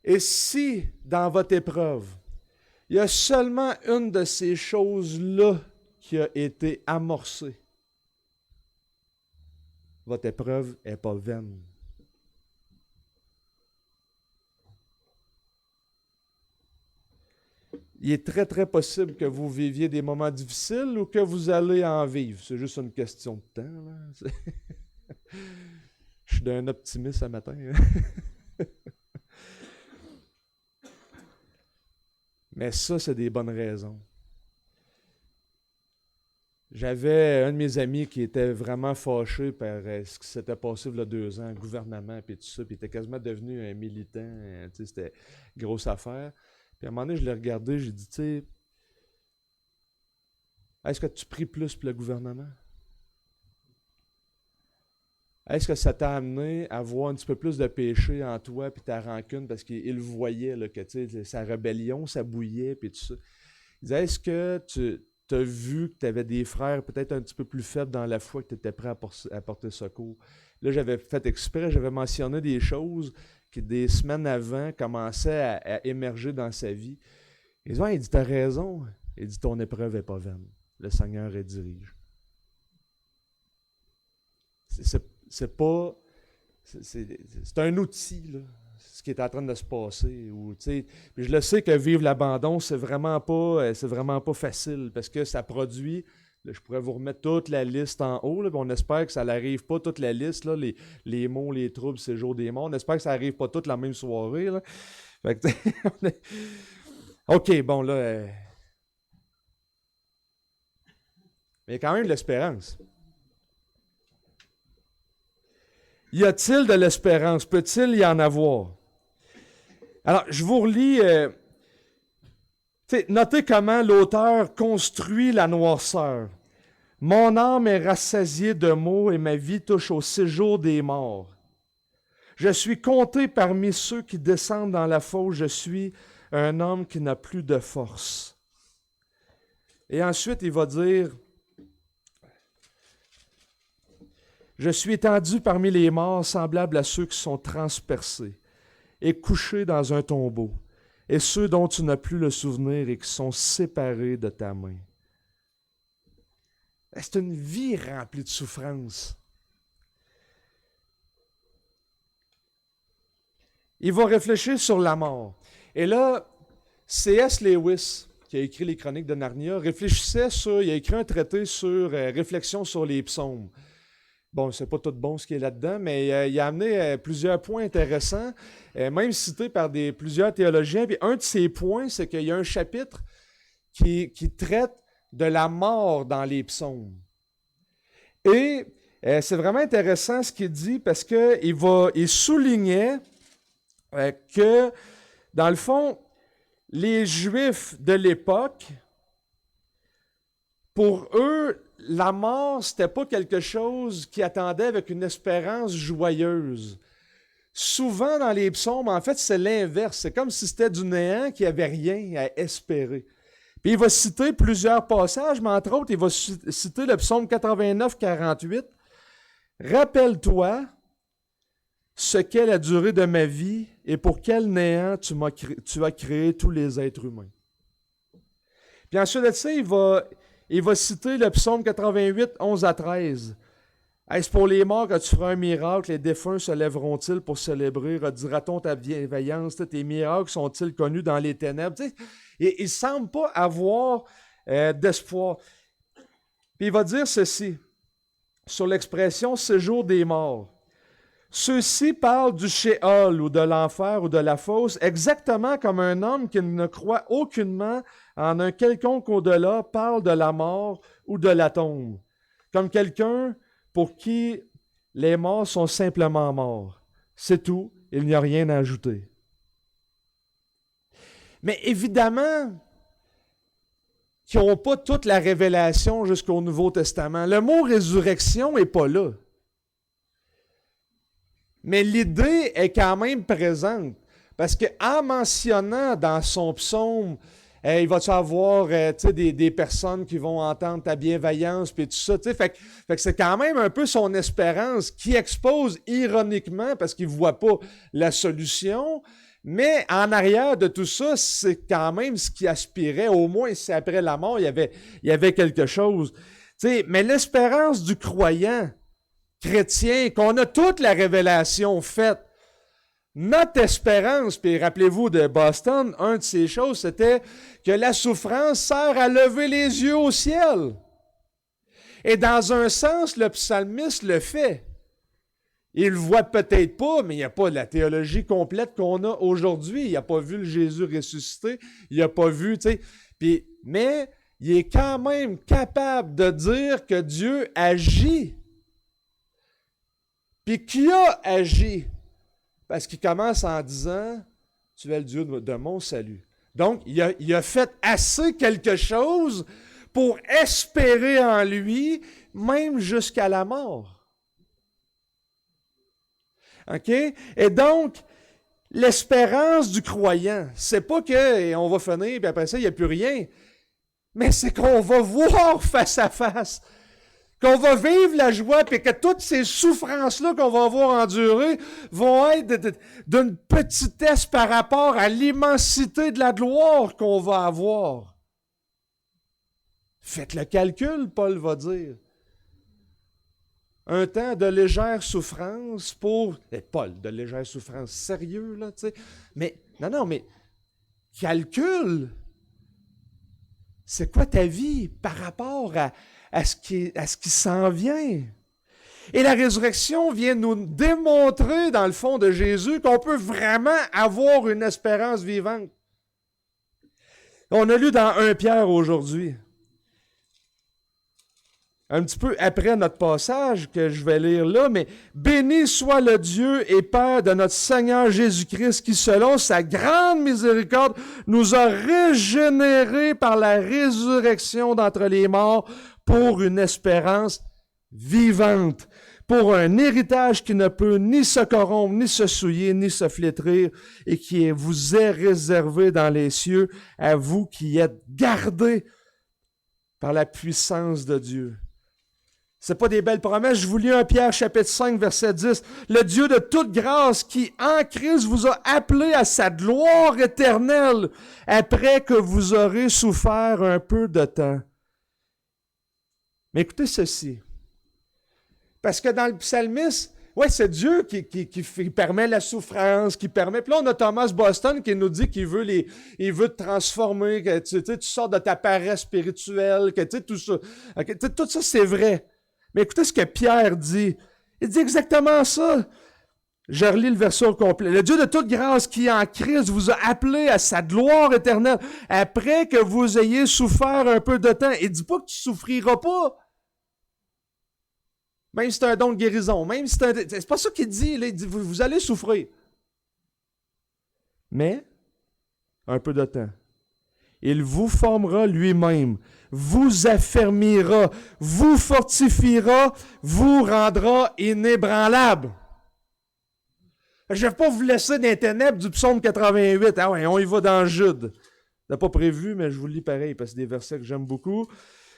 Et si, dans votre épreuve, il y a seulement une de ces choses-là qui a été amorcée, votre épreuve n'est pas vaine. Il est très, très possible que vous viviez des moments difficiles ou que vous allez en vivre. C'est juste une question de temps. Là. Je suis d'un optimiste ce matin. Mais ça, c'est des bonnes raisons. J'avais un de mes amis qui était vraiment fâché par ce qui s'était passé il y a 2 ans, le gouvernement, puis tout ça, puis il était quasiment devenu un militant. C'était une grosse affaire. Puis à un moment donné, je l'ai regardé, j'ai dit, tu sais, est-ce que tu pries plus pour le gouvernement? Est-ce que ça t'a amené à voir un petit peu plus de péché en toi puis ta rancune parce qu'il voyait là, que sa rébellion, ça bouillait puis tout ça. Il disait, est-ce que tu as vu que tu avais des frères peut-être un petit peu plus faibles dans la foi que tu étais prêt à porter secours? Là, j'avais fait exprès, j'avais mentionné des choses qui, des semaines avant, commençaient à émerger dans sa vie. Il dit, t'as raison. Il dit, ton épreuve n'est pas vaine. Le Seigneur elle dirige. C'est un outil, là, ce qui est en train de se passer. Puis je le sais que vivre l'abandon, c'est vraiment pas facile parce que ça produit. Là, je pourrais vous remettre toute la liste en haut. Là, on espère que ça n'arrive pas, toute la liste, là, les maux, les troubles, séjour des morts. On espère que ça n'arrive pas toute la même soirée. Là. Fait que, OK, bon, là. Mais il y a quand même de l'espérance. Y a-t-il de l'espérance? Peut-il y en avoir? Alors, je vous relis. Notez comment l'auteur construit la noirceur. Mon âme est rassasiée de maux et ma vie touche au séjour des morts. Je suis compté parmi ceux qui descendent dans la fosse. Je suis un homme qui n'a plus de force. Et ensuite, il va dire, je suis étendu parmi les morts, semblable à ceux qui sont transpercés et couchés dans un tombeau, et ceux dont tu n'as plus le souvenir et qui sont séparés de ta main. C'est une vie remplie de souffrance. Il va réfléchir sur la mort. Et là, C.S. Lewis, qui a écrit les Chroniques de Narnia, il a écrit un traité sur réflexion sur les psaumes. Bon, c'est pas tout bon ce qui est là-dedans, mais il a amené plusieurs points intéressants, même cités par plusieurs théologiens. Puis un de ces points, c'est qu'il y a un chapitre qui traite de la mort dans les psaumes. Et c'est vraiment intéressant ce qu'il dit parce qu'il soulignait que, dans le fond, les Juifs de l'époque, pour eux, la mort, c'était pas quelque chose qui attendait avec une espérance joyeuse. Souvent dans les psaumes, en fait, c'est l'inverse. C'est comme si c'était du néant qui n'avait rien à espérer. Puis il va citer plusieurs passages, mais entre autres, il va citer le psaume 89, 48. Rappelle-toi ce qu'est la durée de ma vie et pour quel néant tu as créé tous les êtres humains. Puis ensuite de ça, il va citer le psaume 88, 11 à 13. Est-ce pour les morts que tu feras un miracle, les défunts se lèveront-ils pour célébrer, redira-t-on ta bienveillance, tes miracles sont-ils connus dans les ténèbres? Et il ne semble pas avoir d'espoir. Puis il va dire ceci, sur l'expression « séjour des morts ». Ceux-ci parlent du Sheol ou de l'enfer ou de la fosse, exactement comme un homme qui ne croit aucunement en un quelconque au-delà parle de la mort ou de la tombe. Comme quelqu'un pour qui les morts sont simplement morts. C'est tout, il n'y a rien à ajouter. Mais évidemment, qui n'ont pas toute la révélation jusqu'au Nouveau Testament. Le mot résurrection n'est pas là. Mais l'idée est quand même présente. Parce qu'en mentionnant dans son psaume, il va-tu avoir des personnes qui vont entendre ta bienveillance, puis tout ça. Fait que c'est quand même un peu son espérance qui expose ironiquement, parce qu'il ne voit pas la solution. Mais en arrière de tout ça, c'est quand même ce qui aspirait, au moins si après la mort, il y avait quelque chose. Mais l'espérance du croyant chrétien, qu'on a toute la révélation faite, notre espérance, puis rappelez-vous de Boston, une de ces choses, c'était que la souffrance sert à lever les yeux au ciel. Et dans un sens, le psalmiste le fait. Il le voit peut-être pas, mais il n'y a pas la théologie complète qu'on a aujourd'hui. Il n'a pas vu le Jésus ressuscité, il n'a pas vu, mais il est quand même capable de dire que Dieu agit. Puis qui a agi? Parce qu'il commence en disant, tu es le Dieu de mon salut. Donc, il a fait assez quelque chose pour espérer en lui, même jusqu'à la mort. OK? Et donc, l'espérance du croyant, c'est pas qu'on va finir, puis après ça, il n'y a plus rien. Mais c'est qu'on va voir face à face, qu'on va vivre la joie, puis que toutes ces souffrances-là qu'on va avoir endurées vont être d'une petitesse par rapport à l'immensité de la gloire qu'on va avoir. Faites le calcul, Paul va dire. Un temps de légère souffrance pour... Paul, de légère souffrance, sérieux, là, tu sais. Mais, mais calcule. C'est quoi ta vie par rapport à ce qui s'en vient? Et la résurrection vient nous démontrer, dans le fond de Jésus, qu'on peut vraiment avoir une espérance vivante. On a lu dans 1 Pierre aujourd'hui. Un petit peu après notre passage que je vais lire là, mais « Béni soit le Dieu et Père de notre Seigneur Jésus-Christ qui, selon sa grande miséricorde, nous a régénérés par la résurrection d'entre les morts pour une espérance vivante, pour un héritage qui ne peut ni se corrompre, ni se souiller, ni se flétrir, et qui vous est réservé dans les cieux, à vous qui êtes gardés par la puissance de Dieu. » C'est pas des belles promesses. Je vous lis 1 Pierre chapitre 5, verset 10. « Le Dieu de toute grâce qui, en Christ, vous a appelé à sa gloire éternelle, après que vous aurez souffert un peu de temps. » Mais écoutez ceci. Parce que dans le psalmiste, c'est Dieu qui permet la souffrance, qui permet... Puis là, on a Thomas Boston qui nous dit qu'il veut te transformer, que tu sors de ta paresse spirituelle, que tout ça. Okay, tout ça, c'est vrai. Mais écoutez ce que Pierre dit. Il dit exactement ça. Je relis le verset au complet. « Le Dieu de toute grâce qui, en Christ, vous a appelé à sa gloire éternelle, après que vous ayez souffert un peu de temps. » Il ne dit pas que tu ne souffriras pas. Même si c'est un don de guérison. Même si c'est pas ça qu'il dit. Là, il dit, vous allez souffrir. Mais, un peu de temps. Il vous formera lui-même, vous affermira, vous fortifiera, vous rendra inébranlable. Je ne vais pas vous laisser dans les ténèbres du psaume 88. Ah ouais, on y va dans Jude. Je n'ai pas prévu, mais je vous le lis pareil, parce que c'est des versets que j'aime beaucoup.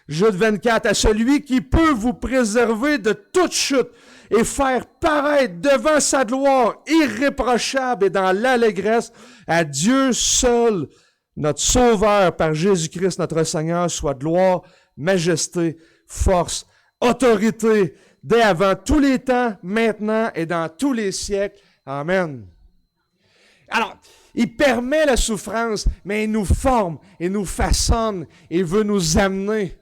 Jude 24, à celui qui peut vous préserver de toute chute et faire paraître devant sa gloire irréprochable et dans l'allégresse, à Dieu seul, notre Sauveur par Jésus-Christ, notre Seigneur, soit gloire, majesté, force, autorité, dès avant tous les temps, maintenant et dans tous les siècles. Amen. Alors, il permet la souffrance, mais il nous forme, il nous façonne, il veut nous amener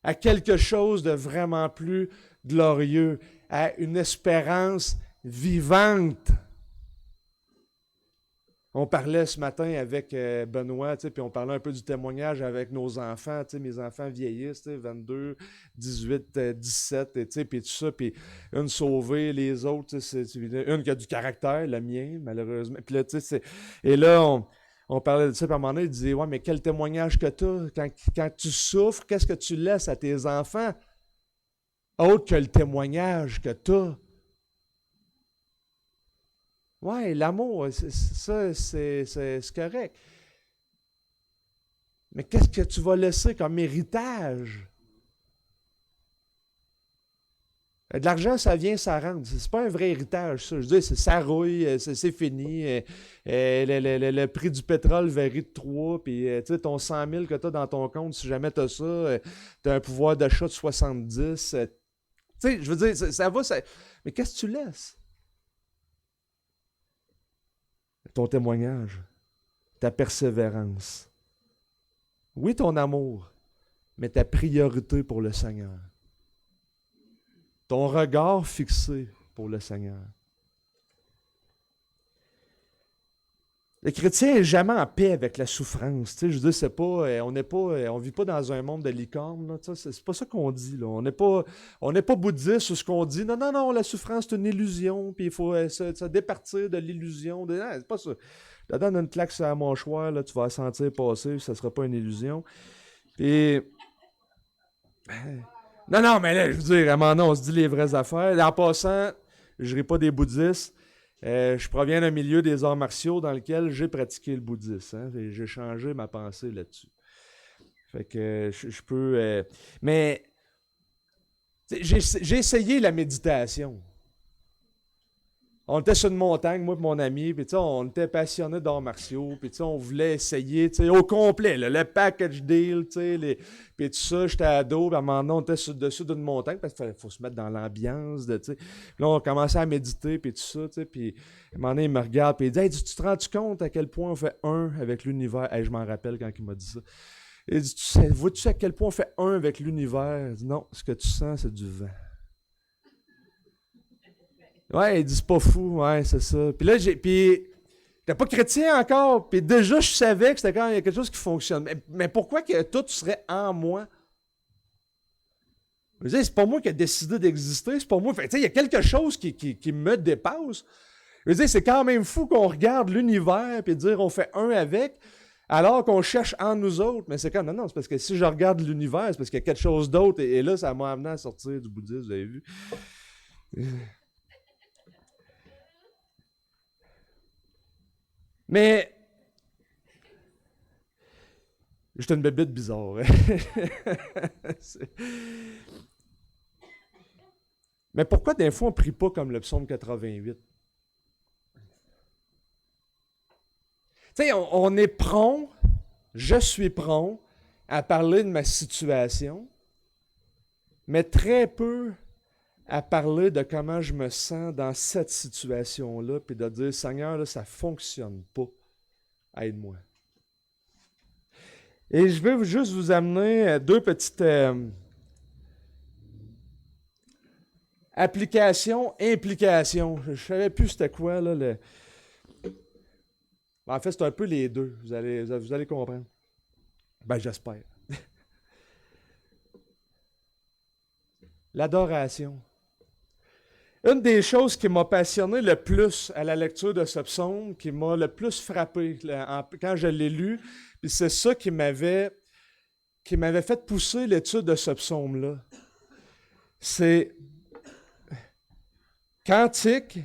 à quelque chose de vraiment plus glorieux, à une espérance vivante. On parlait ce matin avec Benoît, puis on parlait un peu du témoignage avec nos enfants. Mes enfants vieillissent, 22, 18, 17, puis tout ça. Puis une sauvée, les autres, c'est une qui a du caractère, la mienne, malheureusement. Puis là, et là, on parlait de ça, puis à un moment donné, il disait, ouais, mais quel témoignage que tu as? Quand tu souffres, qu'est-ce que tu laisses à tes enfants? Autre que le témoignage que tu as. Ouais, l'amour, ça, c'est correct. Mais qu'est-ce que tu vas laisser comme héritage? De l'argent, ça vient, ça rentre. C'est pas un vrai héritage, ça. Je veux dire, ça rouille, c'est fini. Le prix du pétrole varie de 3, puis ton 100 000 que tu as dans ton compte, si jamais tu as ça, tu as un pouvoir d'achat de 70. Je veux dire, ça va, mais qu'est-ce que tu laisses? Ton témoignage, ta persévérance. Oui, ton amour, mais ta priorité pour le Seigneur. Ton regard fixé pour le Seigneur. Le chrétien n'est jamais en paix avec la souffrance. Je veux dire, c'est pas, on vit pas dans un monde de licorne. Là, c'est pas ça qu'on dit. Là. On n'est pas bouddhiste sur ce qu'on dit. Non, la souffrance, c'est une illusion, puis il faut se départir de l'illusion. Non, c'est pas ça. Je te donne une claque sur la mâchoire, là, tu vas la sentir passer, ça ne sera pas une illusion. Puis... Non, mais là, je veux dire, à un moment donné, on se dit les vraies affaires. En passant, je ne ris pas des bouddhistes. Je proviens d'un milieu des arts martiaux dans lequel j'ai pratiqué le bouddhisme. Hein, et j'ai changé ma pensée là-dessus. Fait que je peux... mais j'ai essayé la méditation. On était sur une montagne, moi et mon ami, puis on était passionnés d'arts martiaux, puis on voulait essayer au complet, là, le package deal, puis tout ça, j'étais ado, puis à un moment donné, on était sur-dessus d'une montagne, parce qu'il faut se mettre dans l'ambiance, puis là, on commençait à méditer, puis tout ça, puis à un moment donné, il me regarde, puis il dit « Hey, tu te rends-tu compte à quel point on fait un avec l'univers? » Hey, je m'en rappelle quand il m'a dit ça. Il dit « Vois-tu à quel point on fait un avec l'univers? » Il dit « Non, ce que tu sens, c'est du vent. » Ouais, il dit, c'est pas fou, ouais, c'est ça. Puis là, j'étais pas chrétien encore, puis déjà, je savais que c'était quand il y a quelque chose qui fonctionne. Mais pourquoi que tout serait en moi? Je veux dire, c'est pas moi qui ai décidé d'exister, c'est pas moi. Fait, il y a quelque chose qui me dépasse. Je veux dire, c'est quand même fou qu'on regarde l'univers puis dire on fait un avec, alors qu'on cherche en nous autres. Mais c'est comme, non, c'est parce que si je regarde l'univers, c'est parce qu'il y a quelque chose d'autre. Et là, ça m'a amené à sortir du bouddhisme, vous avez vu. Mais, j'étais une bébête bizarre. Mais pourquoi des fois on ne prie pas comme le psaume 88? Tu sais, on est prompt, je suis prompt à parler de ma situation, mais très peu à parler de comment je me sens dans cette situation-là, puis de dire, Seigneur, là, ça ne fonctionne pas. Aide-moi. Et je vais juste vous amener deux petites applications, implications. Je ne savais plus c'était quoi, là. En fait, c'est un peu les deux. Vous allez comprendre. Ben, j'espère. L'adoration. Une des choses qui m'a passionné le plus à la lecture de ce psaume, qui m'a le plus frappé quand je l'ai lu, puis c'est ça qui m'avait fait pousser l'étude de ce psaume-là. C'est Cantique,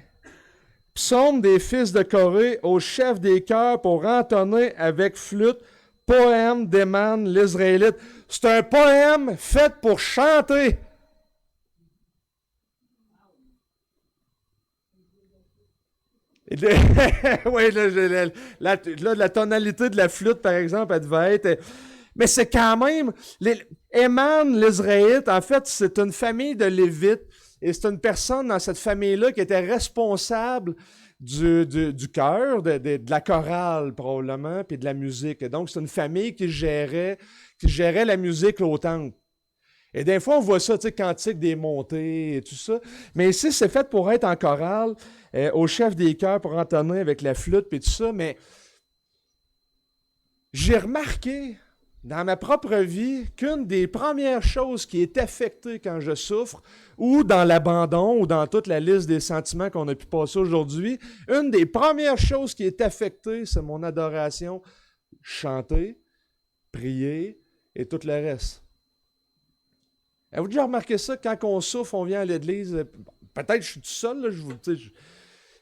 psaume des fils de Corée au chef des chœurs pour entonner avec flûte, poème d'Héman l'Israélite. C'est un poème fait pour chanter. Oui, la tonalité de la flûte, par exemple, elle devait être... Mais c'est quand même... Héman l'Israélite, en fait, c'est une famille de Lévites. Et c'est une personne dans cette famille-là qui était responsable du chœur, de la chorale probablement, puis de la musique. Et donc, c'est une famille qui gérait la musique au temple. Et des fois, on voit ça, tu sais, cantique des montées et tout ça. Mais ici, c'est fait pour être en chorale, au chef des chœurs, pour entonner avec la flûte et tout ça. Mais j'ai remarqué dans ma propre vie qu'une des premières choses qui est affectée quand je souffre, ou dans l'abandon, ou dans toute la liste des sentiments qu'on a pu passer aujourd'hui, une des premières choses qui est affectée, c'est mon adoration, chanter, prier et tout le reste. Avez-vous déjà remarqué ça? Quand on souffre, on vient à l'église. Peut-être que je suis tout seul, là,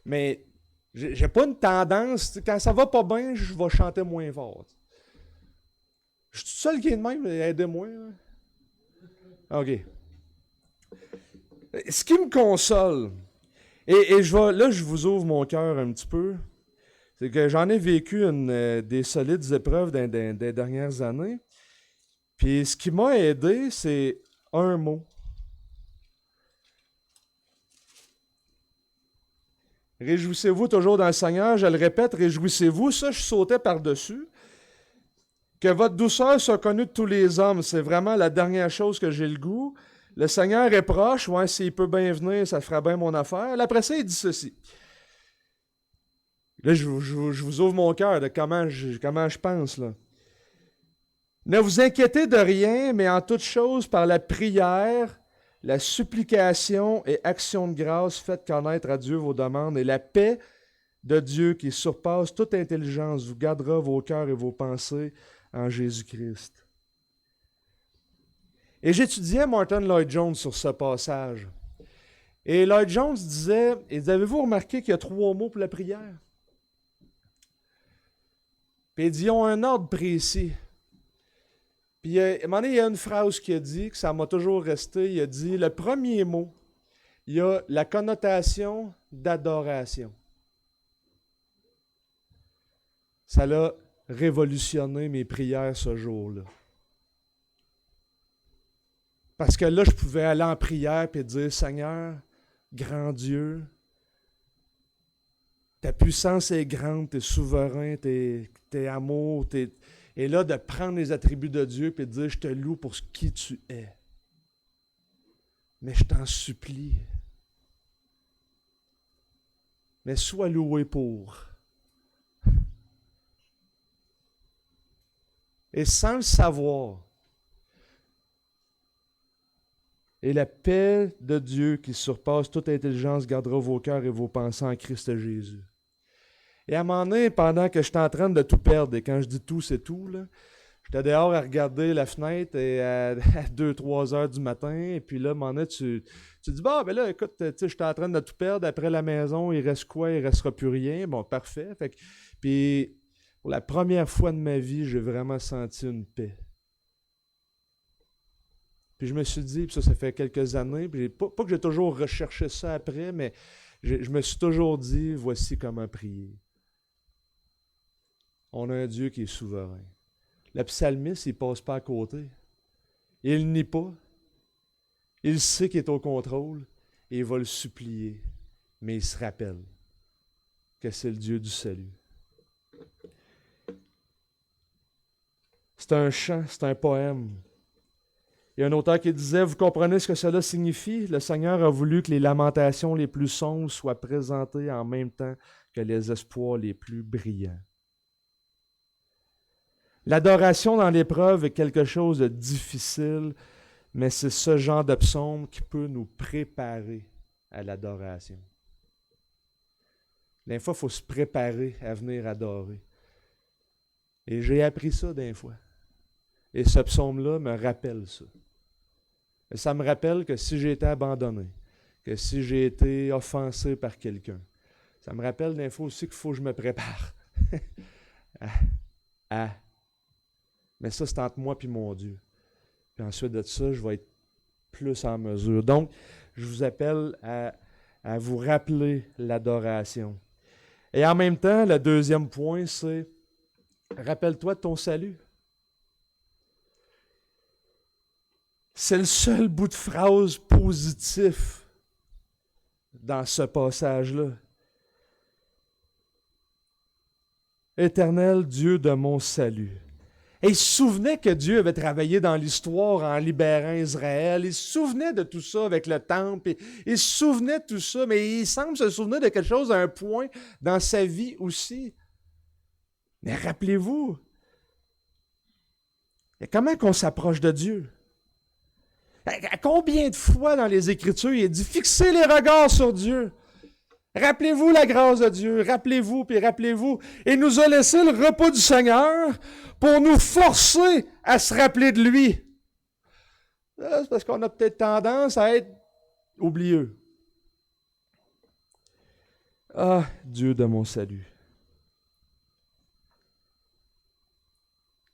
mais j'ai pas une tendance. Quand ça va pas bien, je vais chanter moins fort. Je suis tout seul qui est de même, aidez-moi. Hein? OK. Ce qui me console, et je vous ouvre mon cœur un petit peu, c'est que j'en ai vécu des solides épreuves des dernières années. Puis ce qui m'a aidé, c'est un mot. Réjouissez-vous toujours dans le Seigneur. Je le répète, réjouissez-vous. Ça, je sautais par-dessus. Que votre douceur soit connue de tous les hommes. C'est vraiment la dernière chose que j'ai le goût. Le Seigneur est proche. Ouais, s'il peut bien venir, ça fera bien mon affaire. Après ça, il dit ceci. Là, je vous ouvre mon cœur de comment je pense, là. Ne vous inquiétez de rien, mais en toute chose, par la prière, la supplication et action de grâce, faites connaître à Dieu vos demandes, et la paix de Dieu qui surpasse toute intelligence vous gardera vos cœurs et vos pensées en Jésus-Christ. Et j'étudiais Martin Lloyd-Jones sur ce passage. Et Lloyd-Jones disait, avez-vous remarqué qu'il y a 3 mots pour la prière? Puis il dit, ils ont un ordre précis. Puis à un moment donné, il y a une phrase qui a dit, que ça m'a toujours resté, il a dit, le premier mot, il y a la connotation d'adoration. Ça l'a révolutionné mes prières ce jour-là. Parce que là, je pouvais aller en prière et dire, Seigneur, grand Dieu, ta puissance est grande, tu es souverain, tu es amour, et là, de prendre les attributs de Dieu et de dire, je te loue pour ce qui tu es. Mais je t'en supplie. Mais sois loué pour. Et sans le savoir, et la paix de Dieu qui surpasse toute intelligence gardera vos cœurs et vos pensées en Christ Jésus. Et à un moment donné, pendant que j'étais en train de tout perdre, et quand je dis tout, c'est tout, là, j'étais dehors à regarder la fenêtre et à 2-3 heures du matin, et puis là, à un moment donné, tu dis, bon, ben là, écoute, tu sais, j'étais en train de tout perdre, après la maison, il reste quoi? Il ne restera plus rien. Bon, parfait. Fait que, puis, pour la première fois de ma vie, j'ai vraiment senti une paix. Puis je me suis dit, puis ça fait quelques années, puis pas que j'ai toujours recherché ça après, mais je me suis toujours dit, voici comment prier. On a un Dieu qui est souverain. Le psalmiste, il ne passe pas à côté. Il nie pas. Il sait qu'il est au contrôle et il va le supplier. Mais il se rappelle que c'est le Dieu du salut. C'est un chant, c'est un poème. Il y a un auteur qui disait, vous comprenez ce que cela signifie? Le Seigneur a voulu que les lamentations les plus sombres soient présentées en même temps que les espoirs les plus brillants. L'adoration dans l'épreuve est quelque chose de difficile, mais c'est ce genre de psaume qui peut nous préparer à l'adoration. Des fois, il faut se préparer à venir adorer. Et j'ai appris ça des fois. Et ce psaume-là me rappelle ça. Et ça me rappelle que si j'ai été abandonné, que si j'ai été offensé par quelqu'un, ça me rappelle des fois aussi qu'il faut que je me prépare. Mais ça, c'est entre moi et mon Dieu. Puis ensuite de ça, je vais être plus en mesure. Donc, je vous appelle à vous rappeler l'adoration. Et en même temps, le deuxième point, c'est rappelle-toi de ton salut. C'est le seul bout de phrase positif dans ce passage-là. Éternel Dieu de mon salut. Et il se souvenait que Dieu avait travaillé dans l'histoire en libérant Israël. Il se souvenait de tout ça avec le temple. Il se souvenait de tout ça, mais il semble se souvenir de quelque chose à un point dans sa vie aussi. Mais rappelez-vous, comment qu'on s'approche de Dieu? À combien de fois dans les Écritures, il dit « Fixez les regards sur Dieu ». Rappelez-vous la grâce de Dieu, rappelez-vous, puis rappelez-vous. Il nous a laissé le repos du Seigneur pour nous forcer à se rappeler de lui. C'est parce qu'on a peut-être tendance à être oublieux. Ah, Dieu de mon salut.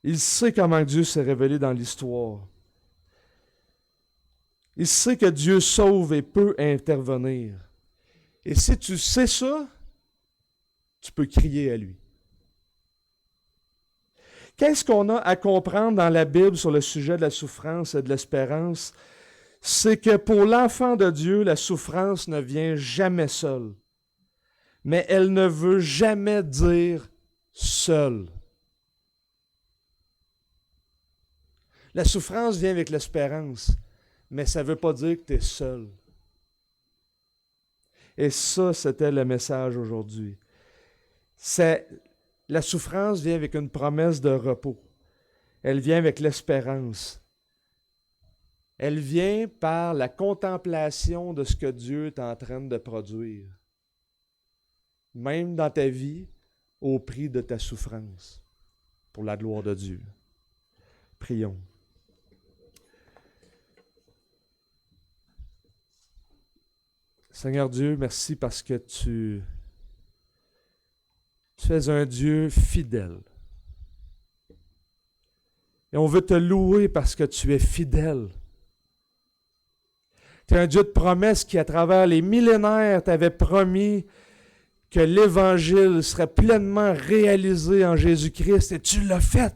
Il sait comment Dieu s'est révélé dans l'histoire. Il sait que Dieu sauve et peut intervenir. Et si tu sais ça, tu peux crier à lui. Qu'est-ce qu'on a à comprendre dans la Bible sur le sujet de la souffrance et de l'espérance? C'est que pour l'enfant de Dieu, la souffrance ne vient jamais seule. Mais elle ne veut jamais dire seule. La souffrance vient avec l'espérance, mais ça ne veut pas dire que tu es seul. Et ça, c'était le message aujourd'hui. La souffrance vient avec une promesse de repos. Elle vient avec l'espérance. Elle vient par la contemplation de ce que Dieu est en train de produire. Même dans ta vie, au prix de ta souffrance, pour la gloire de Dieu. Prions. Seigneur Dieu, merci parce que tu es un Dieu fidèle. Et on veut te louer parce que tu es fidèle. Tu es un Dieu de promesses qui, à travers les millénaires, t'avait promis que l'Évangile serait pleinement réalisé en Jésus-Christ, et tu l'as fait.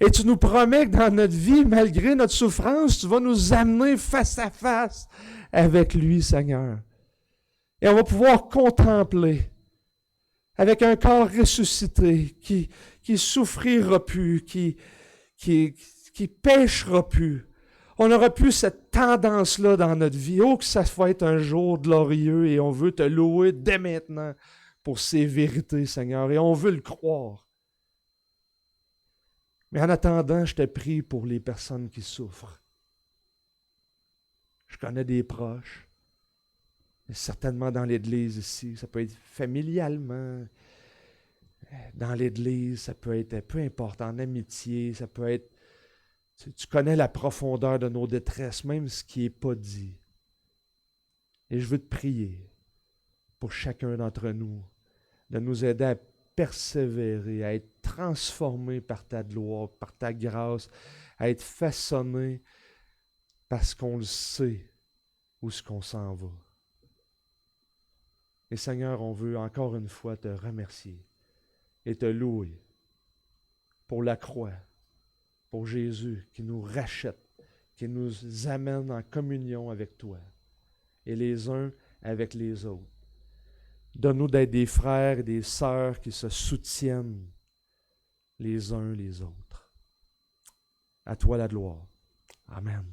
Et tu nous promets que dans notre vie, malgré notre souffrance, tu vas nous amener face à face avec lui, Seigneur. Et on va pouvoir contempler avec un corps ressuscité qui souffrira plus, qui péchera plus. On n'aura plus cette tendance-là dans notre vie. Oh, que ça va être un jour glorieux et on veut te louer dès maintenant pour ces vérités, Seigneur. Et on veut le croire. Mais en attendant, je te prie pour les personnes qui souffrent. Je connais des proches, certainement dans l'Église ici. Ça peut être familialement, dans l'Église, ça peut être, peu importe, en amitié, ça peut être, tu connais la profondeur de nos détresses, même ce qui n'est pas dit. Et je veux te prier pour chacun d'entre nous, de nous aider à persévérer, à être transformé par ta gloire, par ta grâce, à être façonné parce qu'on le sait où est-ce qu'on s'en va. Et Seigneur, on veut encore une fois te remercier et te louer pour la croix, pour Jésus qui nous rachète, qui nous amène en communion avec toi et les uns avec les autres. Donne-nous d'être des frères et des sœurs qui se soutiennent les uns les autres. À toi la gloire. Amen.